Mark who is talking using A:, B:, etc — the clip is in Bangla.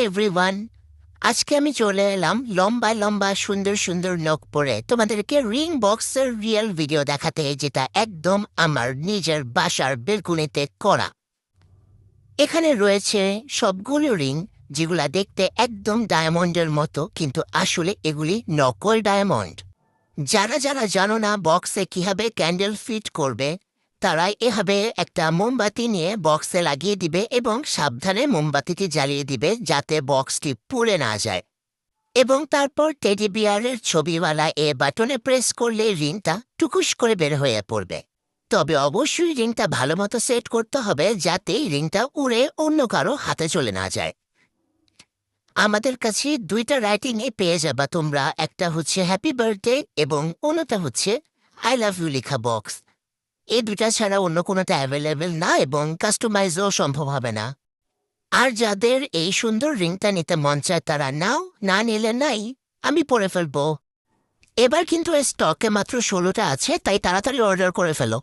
A: এভরিওয়ান, আজকে আমি চলে এলাম লম্বা লম্বা সুন্দর সুন্দর নখ পরে তোমাদেরকে রিং বক্সের রিয়েল ভিডিও দেখাতে, যেটা একদম আমার নিজের বাসার বেলকুনিতে করা। এখানে রয়েছে সবগুলো রিং, যেগুলা দেখতে একদম ডায়মন্ডের মতো, কিন্তু আসলে এগুলি নকল ডায়মন্ড। যারা যারা জানো না বক্সে কিভাবে ক্যান্ডেল ফিট করবে, তারা এভাবে একটা মোমবাতি নিয়ে বক্সে লাগিয়ে দিবে এবং সাবধানে মোমবাতিটি জ্বালিয়ে দিবে যাতে বক্সটি পুড়ে না যায়। এবং তারপর টেডি বিয়ারের ছবিওয়ালা বাটনে প্রেস করলে রিংটা টুকুস করে বের হয়ে পড়বে। তবে অবশ্যই রিংটা ভালো মতো সেট করতে হবে যাতে রিংটা উড়ে অন্য কারো হাতে চলে না যায়। আমাদের কাছে দুইটা রাইটিংয়ে পেয়ে যাবা তোমরা, একটা হচ্ছে হ্যাপি বার্থডে এবং অন্যটা হচ্ছে আই লাভ ইউ লেখা বক্স। এই দুটা ছাড়া অন্য কোনোটা অ্যাভেলেবেল না এবং কাস্টমাইজও সম্ভব হবে না। আর যাদের এই সুন্দর রিংটা নিতে মন চায় তারা নাও, না নিলে নাই, আমি পরে ফেলবো। এবার কিন্তু স্টকে মাত্র 16টা আছে, তাই তাড়াতাড়ি অর্ডার করে ফেলো।